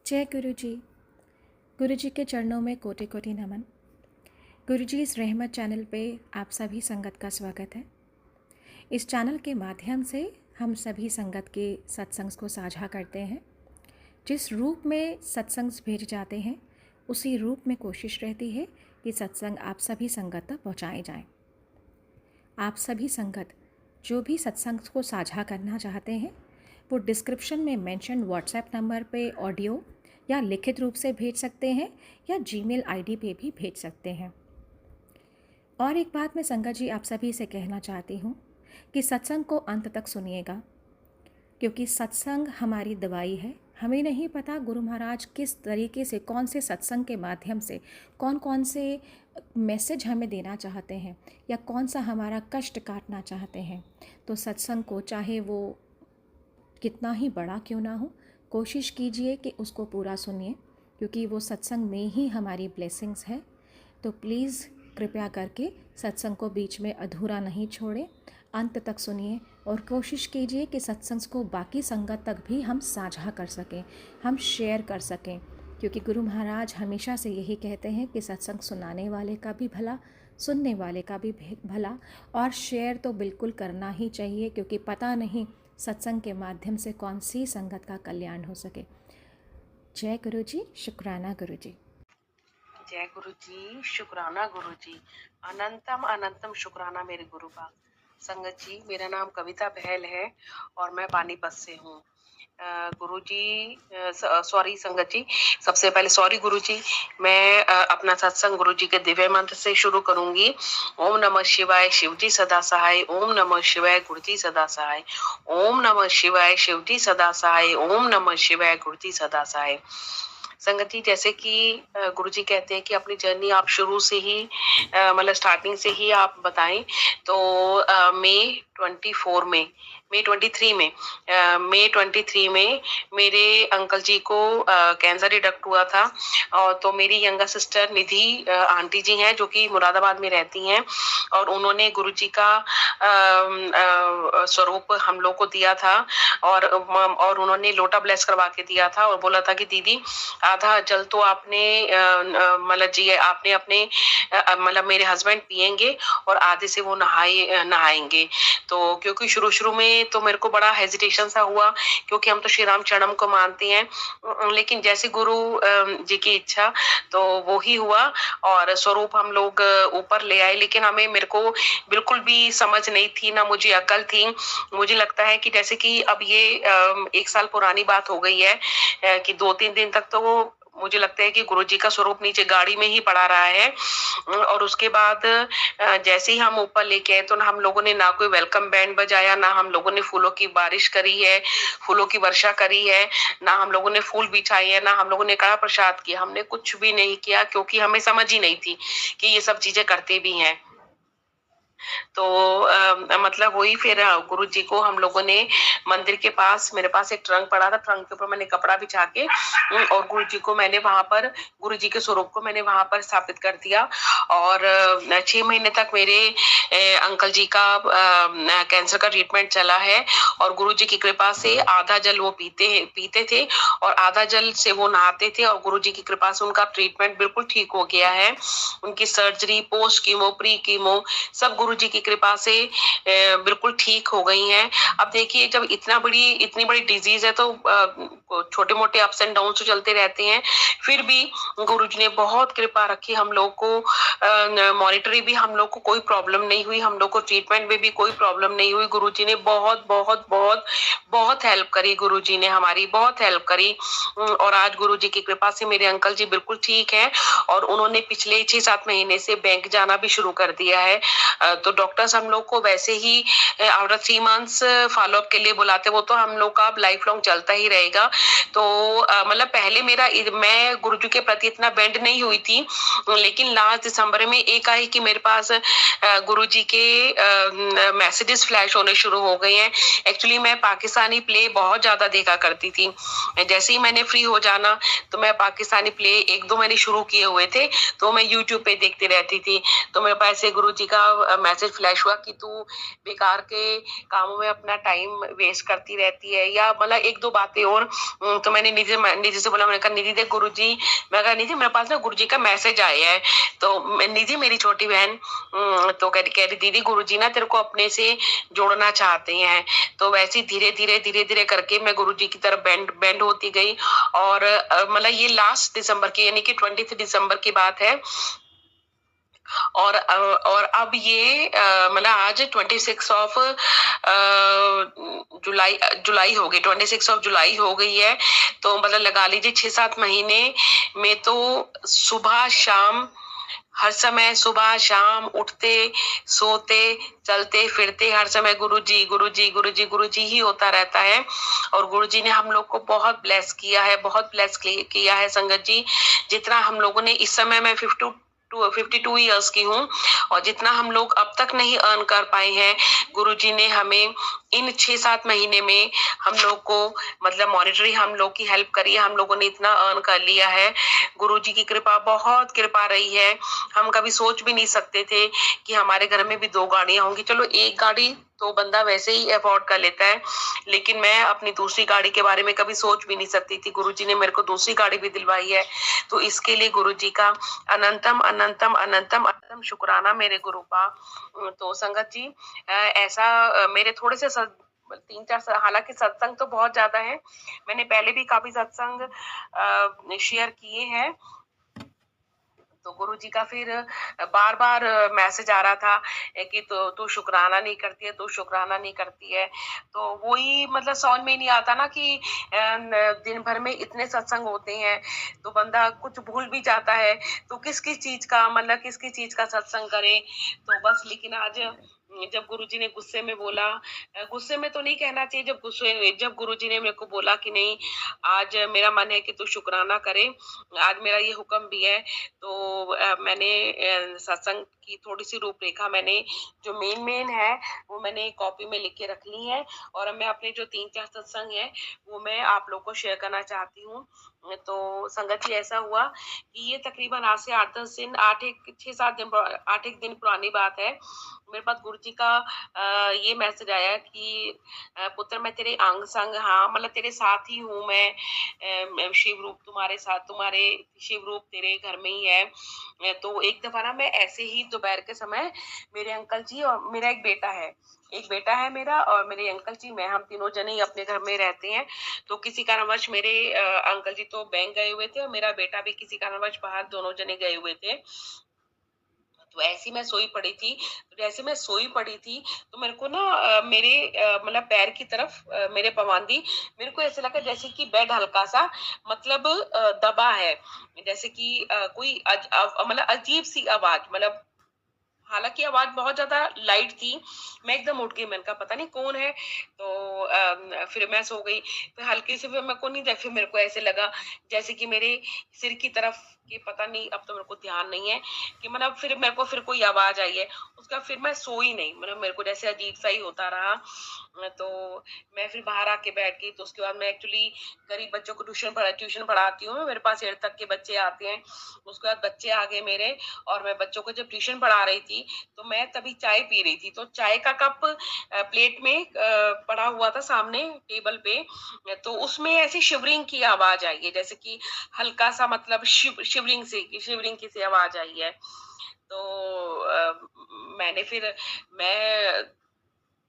जय गुरु जी। गुरु जी के चरणों में कोटि कोटि नमन। गुरु जी इस रहमत चैनल पे आप सभी संगत का स्वागत है। इस चैनल के माध्यम से हम सभी संगत के सत्संग को साझा करते हैं। जिस रूप में सत्संग भेज जाते हैं उसी रूप में कोशिश रहती है कि सत्संग आप सभी संगत तक पहुँचाए जाएँ। आप सभी संगत जो भी सत्संग को साझा करना चाहते हैं वो डिस्क्रिप्शन में मेंशन व्हाट्सएप नंबर पे ऑडियो या लिखित रूप से भेज सकते हैं या जीमेल आईडी पे भी भेज सकते हैं। और एक बात मैं संगत जी आप सभी से कहना चाहती हूँ कि सत्संग को अंत तक सुनिएगा, क्योंकि सत्संग हमारी दवाई है। हमें नहीं पता गुरु महाराज किस तरीके से, कौन से सत्संग के माध्यम से कौन कौन से मैसेज हमें देना चाहते हैं या कौन सा हमारा कष्ट काटना चाहते हैं। तो सत्संग को चाहे वो कितना ही बड़ा क्यों ना हो, कोशिश कीजिए कि उसको पूरा सुनिए, क्योंकि वो सत्संग में ही हमारी ब्लेसिंग्स है। तो प्लीज़ कृपया करके सत्संग को बीच में अधूरा नहीं छोड़ें, अंत तक सुनिए और कोशिश कीजिए कि सत्संग को बाकी संगत तक भी हम साझा कर सकें, हम शेयर कर सकें, क्योंकि गुरु महाराज हमेशा से यही कहते हैं कि सत्संग सुनाने वाले का भी भला, सुनने वाले का भी भला, और शेयर तो बिल्कुल करना ही चाहिए, क्योंकि पता नहीं सत्संग के माध्यम से कौन सी संगत का कल्याण हो सके। जय गुरु जी, शुक्राना गुरु जी। जय गुरु जी, शुक्राना गुरु जी। अनंतम अनंतम शुक्राना मेरे गुरु का। संगत जी, मेरा नाम कविता बहल है और मैं पानीपत से हूँ। गुरु जी, सॉरी संगत जी, सबसे पहले सॉरी गुरु जी। मैं अपना सत्संग गुरु जी के दिव्य मंत्र से शुरू करूंगी। ओम नमः शिवाय, शिव जी सदा सहाय। ओम नमः शिवाय, गुरु जी सदा सहाय। ओम नमः शिवाय, शिव जी सदा सहाय। ओम नमः शिवाय, गुरु जी सदा सहाय। संगत जी, जैसे कि गुरु जी कहते हैं कि अपनी जर्नी आप शुरू से ही मतलब स्टार्टिंग से ही आप बताएं। तो मई 23 में मेरे अंकल जी को कैंसर डिटेक्ट हुआ था। और तो मेरी यंगर सिस्टर निधि आंटी जी हैं जो कि मुरादाबाद में रहती हैं, और उन्होंने गुरु जी का स्वरूप हम लोग को दिया था और उन्होंने लोटा ब्लेस करवा के दिया था और बोला था कि दीदी आधा जल तो आपने मतलब जी आपने अपने मतलब मेरे हस्बैंड पिएंगे और आधे से वो नहाएंगे। तो क्योंकि शुरू में तो मेरे को बड़ा हेजिटेशन सा हुआ, क्योंकि हम तो श्री राम चरणम को मानते हैं, लेकिन जैसे गुरु जी की इच्छा तो वो ही हुआ और स्वरूप हम लोग ऊपर ले आए। लेकिन मेरे को बिल्कुल भी समझ नहीं थी, ना मुझे अकल थी। मुझे लगता है कि जैसे कि अब ये 1 साल पुरानी बात हो गई है कि 2-3 दिन तक तो मुझे लगता है कि गुरुजी का स्वरूप नीचे गाड़ी में ही पड़ा रहा है। और उसके बाद जैसे ही हम ऊपर लेके आए तो ना हम लोगों ने ना कोई वेलकम बैंड बजाया, ना हम लोगों ने फूलों की बारिश करी है, फूलों की वर्षा करी है, ना हम लोगों ने फूल बिछाए हैं, ना हम लोगों ने कड़ा प्रसाद किया। हमने कुछ भी नहीं किया, क्योंकि हमें समझ ही नहीं थी कि ये सब चीजें करते भी हैं। तो मतलब वही फिर गुरु जी को हम लोगों ने मंदिर के पास, मेरे पास एक ट्रंक पड़ा था, ट्रंक के ऊपर मैंने कपड़ा बिछा के और गुरु जी को मैंने वहां पर, गुरु जी के स्वरूप को मैंने वहां पर स्थापित कर दिया। और 6 महीने तक मेरे अंकल जी का कैंसर का ट्रीटमेंट चला है और गुरु जी की कृपा से आधा जल वो पीते थे और आधा जल से वो नहाते थे, और गुरु जी की कृपा से उनका ट्रीटमेंट बिल्कुल ठीक हो गया है। उनकी surgery, post chemo, pre chemo सब गुरु जी की कृपा से बिल्कुल ठीक हो गई हैं। अब देखिए, जब इतनी बड़ी डिजीज है तो छोटे मोटे अप्स एंड डाउन तो चलते रहते हैं, फिर भी गुरु जी ने बहुत कृपा रखी हम लोग को। मॉनिटरी भी हम लोग को कोई प्रॉब्लम नहीं हुई, हम लोग को ट्रीटमेंट में भी कोई प्रॉब्लम नहीं हुई। गुरु जी ने बहुत बहुत बहुत बहुत हेल्प करी, गुरु जी ने हमारी बहुत हेल्प करी। और आज गुरु जी की कृपा से मेरे अंकल जी बिल्कुल ठीक है और उन्होंने पिछले 6-7 महीने से बैंक जाना भी शुरू कर दिया है। तो डॉक्टर्स हम लोग को वैसे ही आफ्टर 3 मंथ्स फॉलोअप के लिए बुलाते, वो तो हम लोग का लाइफ लॉन्ग चलता ही रहेगा। तो मतलब पहले मैं गुरुजी के प्रति इतना बेंड नहीं हुई थी, लेकिन लास्ट दिसंबर में एक आई कि मेरे पास गुरुजी के मैसेजेस फ्लैश होने शुरू हो गए हैं। एक्चुअली मैं पाकिस्तानी प्ले बहुत ज्यादा देखा करती थी, जैसे ही मैंने फ्री हो जाना तो मैं पाकिस्तानी प्ले 1-2 मैंने शुरू किए हुए थे, तो मैं यूट्यूब पे देखती रहती थी। तो मेरे पास गुरु जी का मैसेज फ्लैश हुआ कि तू बेकार के कामों में अपना टाइम वेस्ट करती रहती है, या मतलब एक दो बातें और। तो मैंने निधि से बोला, मैंने कहा निधि देख गुरुजी, मैं कहा निधि मेरे पास ना गुरुजी का मैसेज आया है। तो निधि मेरी छोटी बहन तो कह रही दीदी गुरुजी ना तेरे को अपने से जोड़ना चाहते हैं। तो वैसे धीरे धीरे करके मैं गुरुजी की तरफ बेंड होती गई। और मतलब ये लास्ट दिसंबर की यानी कि 20 दिसंबर की बात है। और अब ये मतलब आज 26 ऑफ जुलाई हो गई, 26 ऑफ जुलाई हो गई है। तो मतलब लगा लीजिए 6-7 महीने में तो सुबह शाम हर समय, सुबह शाम उठते सोते चलते फिरते हर समय गुरुजी गुरुजी गुरुजी गुरुजी ही होता रहता है। और गुरुजी ने हम लोग को बहुत ब्लेस किया है, बहुत ब्लेस किया है संगत जी। जितना हम लोगों ने इस समय मैं 52 ईयर्स की हूँ, और जितना हम लोग अब तक नहीं अर्न कर पाए हैं, गुरुजी ने हमें इन 6-7 महीने में हम लोग को मतलब मॉनेटरी हम लोग की हेल्प करी है। हम लोगों ने इतना अर्न कर लिया है। गुरुजी की कृपा, बहुत कृपा रही है। हम कभी सोच भी नहीं सकते थे कि हमारे घर में भी 2 गाड़ियां होंगी। चलो एक गाड़ी तो बंदा वैसे ही अफोर्ड कर लेता है, लेकिन मैं अपनी दूसरी गाड़ी के बारे में कभी सोच भी नहीं सकती थी। गुरुजी ने मेरे को दूसरी गाड़ी भी दिलवाई है। तो इसके लिए गुरुजी का अनंतम अनंतम अनंतम अनंतम शुक्राना मेरे गुरु का। तो संगत जी ऐसा मेरे थोड़े से 3-4 हालांकि सत्संग तो बहुत ज्यादा है, मैंने पहले भी काफी सत्संग शेयर किए हैं। तो गुरुजी का फिर बार बार मैसेज आ रहा था कि तू शुक्राना नहीं करती है, तू शुक्राना नहीं करती है। तो वही मतलब समझ में नहीं आता ना कि दिन भर में इतने सत्संग होते हैं तो बंदा कुछ भूल भी जाता है। तो किस किस चीज का मतलब किस किस चीज का सत्संग करे। तो बस लेकिन आज जब गुरुजी ने गुस्से में बोला, गुस्से में तो नहीं कहना चाहिए, जब गुरुजी ने मेरे को बोला कि नहीं आज मेरा मन है कि तू शुक्राना करे, आज मेरा ये हुक्म भी है। तो मैंने सत्संग की थोड़ी सी रूपरेखा मैंने जो मेन है वो मैंने कॉपी में लिख के रख ली है। और मैं अपने जो 3-4 सत्संग है वो मैं आप लोग को शेयर करना चाहती हूँ। तो संगत जी ऐसा हुआ कि ये तकरीबन आज से 8-10 दिन 8-1 दिन पुरानी बात है। मेरे पास गुरुजी का ये मैसेज आया कि पुत्र मैं तेरे अंग संग, हाँ मतलब तेरे साथ ही हूँ मैं, शिव रूप तुम्हारे साथ, तुम्हारे शिव रूप तेरे घर में ही है। तो एक दफा ना मैं ऐसे ही दोपहर के समय मेरे अंकल जी और मेरा एक बेटा है मेरा और मेरे अंकल जी, मैं हम तीनों जने ही अपने घर में रहते हैं। तो किसी कारणवश मेरे अंकल जी तो बैंक गए हुए थे और मेरा बेटा भी किसी कारणवश बाहर, दोनों जने गए हुए थे। तो ऐसी मैं सोई पड़ी थी। तो जैसे मैं सोई पड़ी थी तो मेरे को ना मेरे मतलब पैर की तरफ मेरे पवांदी, मेरे को ऐसा लगा जैसे कि बेड हल्का सा मतलब दबा है, जैसे कि कोई मतलब अजीब सी आवाज, मतलब हालांकि आवाज बहुत ज्यादा लाइट थी। मैं एकदम उठ गई, मैंने कहा पता नहीं कौन है। तो फिर मैं सो गई। फिर हल्के से फिर मेरे को नहीं, फिर मेरे को ऐसे लगा जैसे कि मेरे सिर की तरफ कि पता नहीं, अब तो मेरे को ध्यान नहीं है कि मतलब फिर मेरे को फिर कोई आवाज आई है। उसका फिर मैं सोई नहीं, मतलब मेरे को जैसे अजीब सा ही होता रहा। तो मैं फिर बाहर आके बैठ गई। तो उसके बाद मैं एक्चुअली गरीब बच्चों को ट्यूशन पढ़ाती हूँ, मेरे पास 8 तक के बच्चे आते हैं। उसके बाद बच्चे आ गए मेरे, और मैं बच्चों को जब ट्यूशन पढ़ा रही थी तो मैं तभी चाय पी रही थी। तो चाय का कप प्लेट में पड़ा हुआ था सामने टेबल पे। तो उसमें ऐसी शिवरिंग की आवाज आई है, जैसे कि हल्का सा मतलब शिवरिंग की सी आवाज आई है। तो मैं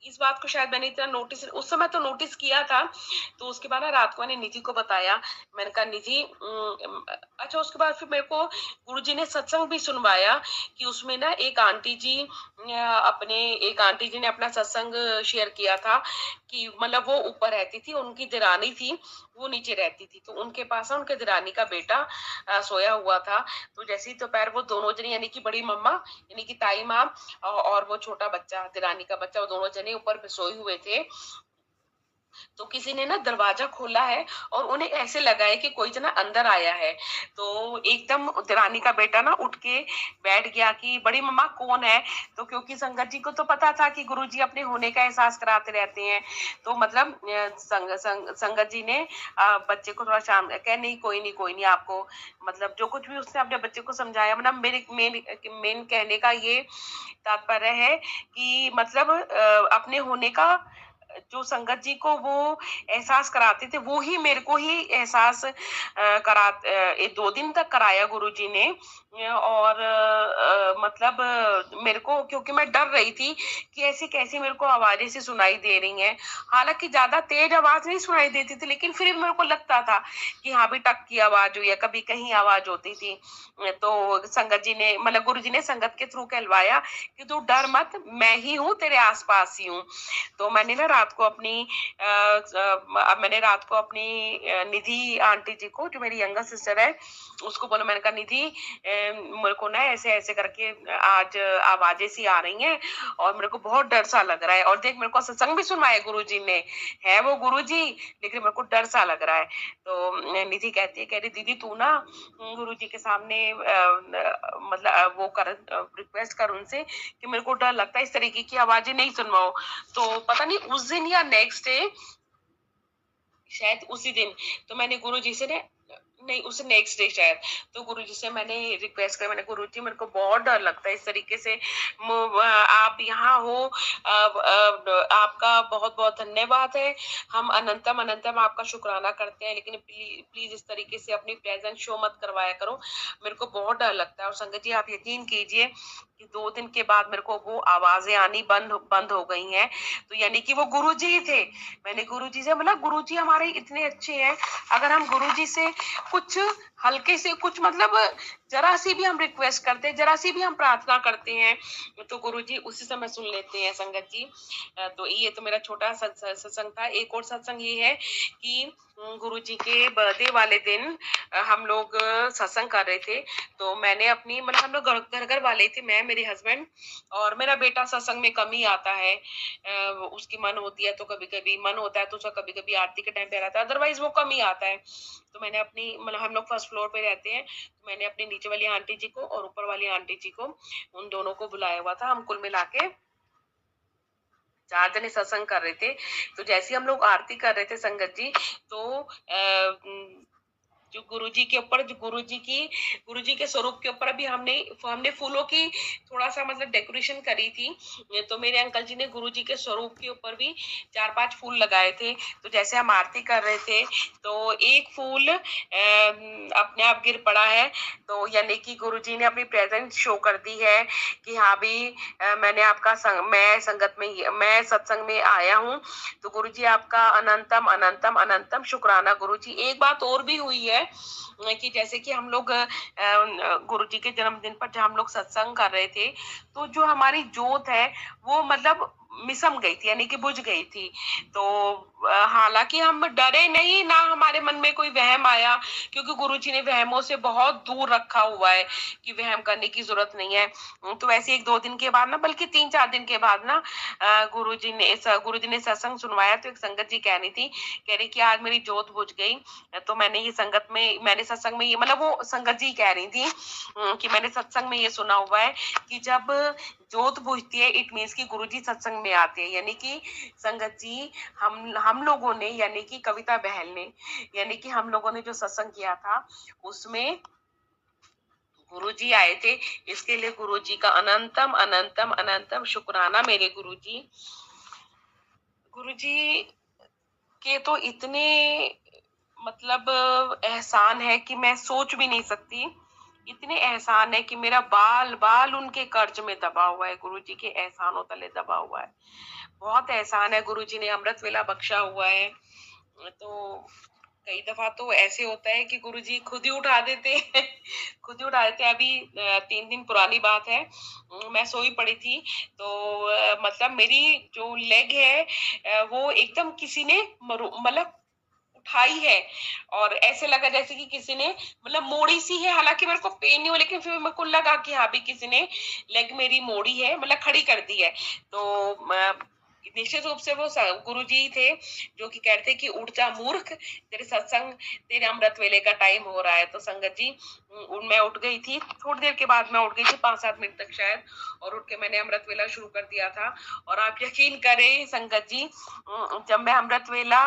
इस बात को शायद मैंने इतना नोटिस उस समय तो नोटिस किया था। तो उसके बाद ना रात को मैंने निधि को बताया। मैंने कहा निधि अच्छा। उसके बाद फिर मेरे को गुरुजी ने सत्संग भी सुनवाया कि उसमें ना एक आंटी जी ने अपना सत्संग शेयर किया था कि मतलब वो ऊपर रहती थी, उनकी दिरानी थी वो नीचे रहती थी। तो उनके पास ना उनके दिरानी का बेटा सोया हुआ था। तो जैसे ही दोपहर वो दोनों जने यानी कि बड़ी मम्मा यानी कि ताई माँ और वो छोटा बच्चा दिरानी का बच्चा, वो दोनों जने ऊपर सोए हुए थे। तो किसी ने ना दरवाजा खोला है और उन्हें ऐसे लगा है कि कोई जना अंदर आया है। तो एकदम रानी का बेटा ना उठ के बैठ गया कि बड़ी मम्मा कौन है। तो क्योंकि संगत जी को तो पता था कि गुरुजी अपने होने का एहसास कराते रहते हैं, तो मतलब संगत जी ने बच्चे को थोड़ा शाम कह नहीं कोई नहीं आपको मतलब जो कुछ भी उसने अपने बच्चे को समझाया, मतलब मेरे मेन कहने का ये तात्पर्य है कि मतलब अपने होने का जो संगत जी को वो एहसास कराते थे वो ही मेरे को ही एहसास करा 2 दिन तक कराया गुरुजी ने। और मतलब मेरे को क्योंकि मैं डर रही थी कि ऐसी कैसी मेरे को आवाजें सी सुनाई दे रही हैं। हालांकि ज्यादा तेज आवाज नहीं सुनाई देती थी, लेकिन फिर भी मेरे को लगता था कि हाँ भी टक की आवाज हुई है, कभी कहीं आवाज होती थी। तो संगत जी ने मतलब गुरु जी ने संगत के थ्रू कहलवाया कि तू डर मत, मैं ही हूँ, तेरे आसपास ही हूँ। तो मैंने ना रात को अपनी मैंने रात को अपनी निधि आंटी जी को, जो मेरी यंगर सिस्टर है, उसको बोला, मैंने कहा निधि मेरे को ना ऐसे ऐसे करके आज आवाजें सी आ रही हैं और मेरे को बहुत डर सा लग रहा है, और देख मेरे को सत्संग भी सुनवाया गुरुजी ने, है वो गुरुजी लेकिन मेरे को डर सा लग रहा है। तो निधि कहती है, कह रही दीदी तू ना गुरुजी के सामने मतलब वो कर रिक्वेस्ट कर उनसे कि मेरे को डर लगता है, इस तरीके की आवाजें नहीं सुनवाओ। तो पता नहीं उस दिन या नेक्स्ट डे, शायद उसी दिन, तो मैंने गुरुजी से ने नहीं उस नेक्स्ट डे शायद, तो गुरुजी से मैंने रिक्वेस्ट किया, मैंने गुरुजी मेरे को बहुत डर लगता है इस तरीके से, आप यहाँ हो, आपका बहुत बहुत धन्यवाद है, हम अनंतम अनंतम आपका शुक्राना करते हैं, लेकिन प्लीज इस तरीके से अपनी प्रेजेंस शो मत करवाया करो, मेरे को बहुत डर लगता है। और संगत जी आप यकीन कीजिए कि 2 दिन के बाद मेरे को वो आवाजें आनी बंद हो गई हैं। तो यानी कि वो गुरुजी ही थे। मैंने गुरुजी से मतलब गुरुजी हमारे इतने अच्छे हैं, अगर हम गुरुजी से कुछ हल्के से कुछ मतलब जरा सी भी हम रिक्वेस्ट करते हैं, जरा सी भी हम प्रार्थना करते हैं, तो गुरुजी उसी समय सुन लेते हैं संगत जी। तो ये तो मेरा छोटा सत्संग था। एक और सत्संग ये है कि गुरुजी के बर्थडे वाले दिन हम लोग सत्संग कर रहे थे, तो मैंने अपनी मतलब हम लोग घर वाले थे, मैं मेरे हस्बैंड और मेरा बेटा। सत्संग में कम ही आता है, उसकी मन होती है तो कभी कभी मन होता है तो उसका कभी कभी आरती के टाइम पे रहता है, अदरवाइज वो कम ही आता है। तो मैंने अपनी मतलब हम लोग फर्स्ट फ्लोर पे रहते हैं, तो मैंने अपनी नीचे वाली आंटी जी को और ऊपर वाली आंटी जी को, उन दोनों को बुलाया हुआ था। हम कुल मिला के 4 जने सत्संग कर रहे थे। तो जैसे हम लोग आरती कर रहे थे संगत जी, तो जो गुरुजी के ऊपर, जो गुरुजी के स्वरूप के ऊपर भी हमने फूलों की थोड़ा सा मतलब डेकोरेशन करी थी। तो मेरे अंकल जी ने गुरुजी के स्वरूप के ऊपर भी 4-5 फूल लगाए थे। तो जैसे हम आरती कर रहे थे तो एक फूल अपने आप गिर पड़ा है, तो यानी कि गुरुजी ने अपनी प्रेजेंस शो कर दी है कि हाँ भी मैं सत्संग में आया हूँ। तो गुरुजी आपका अनंतम अनंतम अनंतम शुक्राना। गुरुजी एक बात और भी हुई है कि जैसे कि हम लोग गुरुजी के जन्मदिन पर जब हम लोग सत्संग कर रहे थे, तो जो हमारी जोत है वो मतलब मिसम गई थी, यानी कि बुझ गई थी। तो हालांकि हम डरे नहीं, ना हमारे मन में कोई वहम आया, क्योंकि गुरुजी ने वहमों से बहुत दूर रखा हुआ है कि वहम करने की जरूरत नहीं है। तो ऐसे 1-2 दिन के बाद ना, बल्कि 3-4 दिन के बाद ना गुरुजी ने सत्संग सुनवाया। तो एक संगत जी कह रही कि आज मेरी जोत बुझ गई। तो मैंने सत्संग में ये मतलब वो संगत जी कह रही थी कि मैंने सत्संग में ये सुना हुआ है कि जब जोत बुझती है इट मीन्स कि गुरुजी सत्संग में आते हैं। यानी कि संगत जी हम लोगों ने, यानी कि कविता बहन ने, यानी कि हम लोगों ने जो सत्संग किया था उसमें गुरुजी आए थे। इसके लिए गुरुजी का अनंतम अनंतम अनंतम शुक्राना। मेरे गुरुजी के तो इतने मतलब एहसान है कि मैं सोच भी नहीं सकती। इतने एहसान है कि मेरा बाल बाल उनके कर्ज में दबा हुआ है, गुरुजी के एहसानों तले दबा हुआ है। बहुत एहसान है, गुरुजी ने अमृत वेला बख्शा हुआ है। तो कई दफा तो ऐसे होता है कि गुरुजी खुद ही उठा देते हैं खुद ही उठा देते हैं। अभी 3 दिन पुरानी बात है, मैं सोई पड़ी थी, तो मतलब मेरी जो लेग है वो एकदम किसी ने मतलब उठाई है, और ऐसे लगा जैसे कि किसी ने मतलब मोड़ी सी है। हालांकि मेरे को पेन नहीं हुआ, लेकिन फिर मेरे को लगा कि हाँ भी किसी ने लेग मेरी मोड़ी है, मतलब खड़ी कर दी है। तो निश्चित रूप से वो गुरुजी ही थे जो कि कहते कि उठ जा मूर्ख, तेरे सत्संग, तेरे अमृत वेले का टाइम हो रहा है। तो संगत जी, मैं उठ गई थी, थोड़ी देर के बाद मैं उठ गई थी, 5-7 मिनट तक शायद, और उठ के मैंने अमृत वेला शुरू कर दिया था। और आप यकीन करें संगत जी, जब मैं अमृत वेला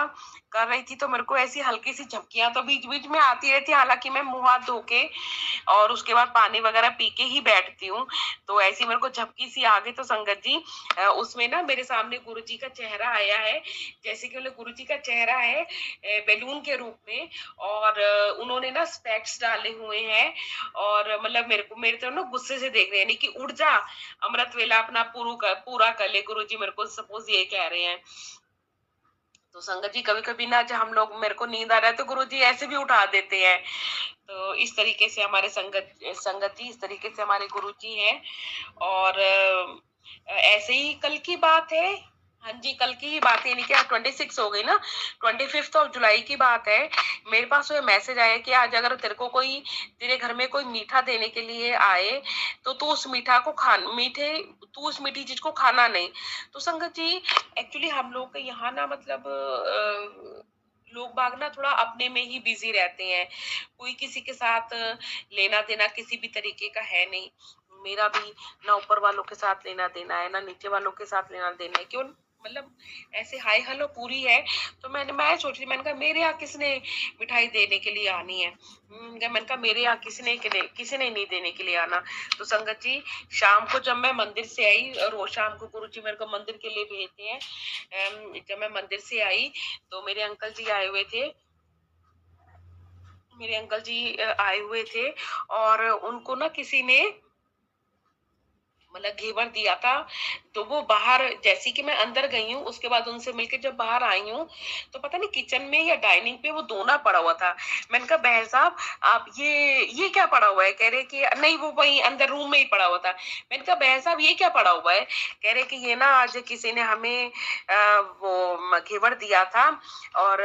कर रही थी तो मेरे को ऐसी हल्की सी झपकियां तो बीच बीच में आती रहती, हालांकि मैं मुंह हाथ धो के और उसके बाद पानी वगैरह पी के ही बैठती हूँ। तो ऐसी मेरे को झपकी सी आ गई। तो संगत जी, उसमें ना मेरे सामने गुरुजी का चेहरा आया है, जैसे कि बोले गुरुजी का चेहरा है बैलून के रूप में, और उन्होंने ना स्पेक्स डाले हुए हैं, और मतलब मेरे तरफ ना गुस्से से देख रहे हैं, यानी कि उठ जा, अमृत वेला अपना पूरा कर ले, गुरुजी मेरे को सपोज ये कह रहे हैं। तो संगत जी, कभी कभी ना जब हम लोग, मेरे को नींद आ रहा है तो गुरुजी ऐसे भी उठा देते हैं। तो इस तरीके से हमारे संगत जी, इस तरीके से हमारे गुरुजी हैं। और ऐसे ही कल की बात है, हाँ जी कल की ही बात है, यानी कि आज 26 हो गई ना, 25 जुलाई की बात है। मेरे पास वो मैसेज आया कि आज अगर तेरे घर में कोई मीठा देने के लिए आए तो तू उस तू उस मीठी चीज को खाना नहीं। तो संगत जी, एक्चुअली हम लोग के यहाँ ना मतलब लोग बाग ना थोड़ा अपने में ही बिजी रहते हैं, कोई किसी के साथ लेना देना किसी भी तरीके का है नहीं। मेरा भी ना ऊपर वालों के साथ लेना देना है, ना नीचे वालों के साथ लेना देना है, क्यों मतलब ऐसे हाय हेलो पूरी है। तो मैं सोच रही, मैंने कहा मेरे यहाँ किसने मिठाई देने के लिए आनी है, मैंने कहा मेरे यहाँ किसी ने नहीं देने के लिए आना। तो संगत जी, शाम को जब मैं मंदिर से आई, रोज शाम को गुरु जी मेरे को मंदिर के लिए भेजते हैं, जब मैं मंदिर से आई तो मेरे अंकल जी आए हुए थे, और उनको ना किसी ने मतलब घेवर दिया था। तो वो बाहर, जैसे कि मैं अंदर गई हूँ उसके बाद उनसे मिलके जब बाहर आई हूँ, तो पता नहीं किचन में या डाइनिंग पे वो दोना पड़ा हुआ था। मैंने कहा बहन साहब, आप ये क्या पड़ा हुआ है? कह रहे कि नहीं, वो वहीं अंदर रूम में ही पड़ा हुआ था। मैंने कहा बहन साहब ये क्या पड़ा हुआ है? कह रहे कि ये ना आज किसी ने हमें वो घेवर दिया था, और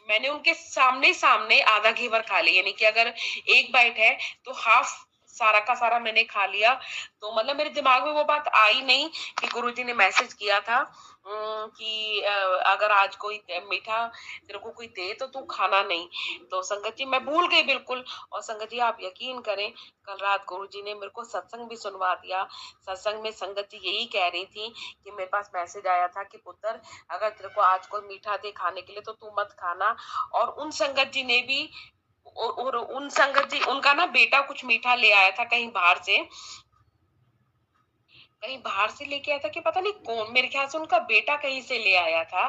मैंने उनके सामने सामने आधा घेवर खा लिया, यानी कि अगर एक बाइट है तो हाफ सारा का सारा मैंने खा लिया। तो मतलब मेरे दिमाग में वो बात आई नहीं कि गुरुजी ने मैसेज किया था कि अगर आज कोई मीठा तेरे को कोई दे तो तू खाना नहीं। तो संगत जी, मैं भूल गई बिल्कुल। और संगत जी, आप यकीन करें, कल रात गुरुजी ने मेरे को सत्संग भी सुनवा दिया। सत्संग में संगत जी यही कह रही थी कि मेरे पास मैसेज आया था कि पुत्र, अगर तेरे को आज कोई मीठा दे खाने के लिए तो तू मत खाना। और उन संगत जी ने भी, और उन संगत जी, उनका ना बेटा कुछ मीठा ले आया था कहीं बाहर से लेके आया था कि पता नहीं कौन, मेरे ख्याल से उनका बेटा कहीं से ले आया था,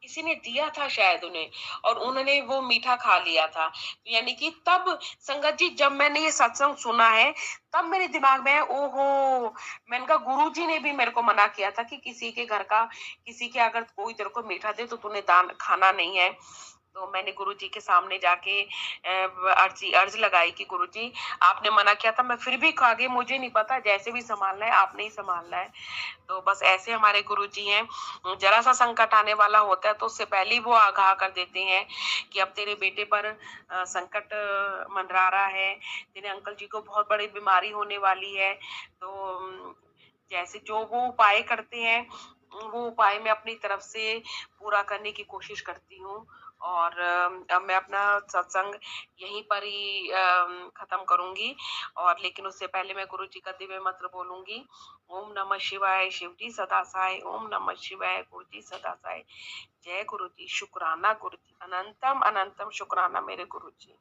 किसी ने दिया था शायद उन्हें, और उन्होंने वो मीठा खा लिया था। तो यानी कि तब संगत जी, जब मैंने ये सत्संग सुना है, तब मेरे दिमाग में है, ओहो, मैंने कहा गुरु जी ने भी मेरे को मना किया था कि किसी के घर का, किसी के अगर कोई तेरे को मीठा दे तो तूने दान खाना नहीं है। तो मैंने गुरुजी के सामने जाके अर्ज लगाई कि गुरुजी, आपने मना किया था, मैं फिर भी खा गई, मुझे नहीं पता, जैसे भी संभालना है आपने ही संभालना है। तो बस ऐसे हमारे गुरुजी हैं, जरा सा संकट आने वाला होता है तो उससे पहले ही वो आगाह कर देते हैं कि अब तेरे बेटे पर संकट मंडरा रहा है, तेरे अंकल जी को बहुत बड़ी बीमारी होने वाली है। तो जैसे जो वो उपाय करते हैं, वो उपाय मैं अपनी तरफ से पूरा करने की कोशिश करती हूँ। और अब मैं अपना सत्संग यहीं पर ही खत्म करूंगी, और लेकिन उससे पहले मैं गुरु जी का दिव्य मंत्र बोलूंगी। ओम नमः शिवाय, शिव जी सदा साय। ओम नमः शिवाय, गुरु जी सदा साय। जय गुरु जी, शुक्राना गुरु जी, अनंतम अनंतम शुक्राना मेरे गुरु जी।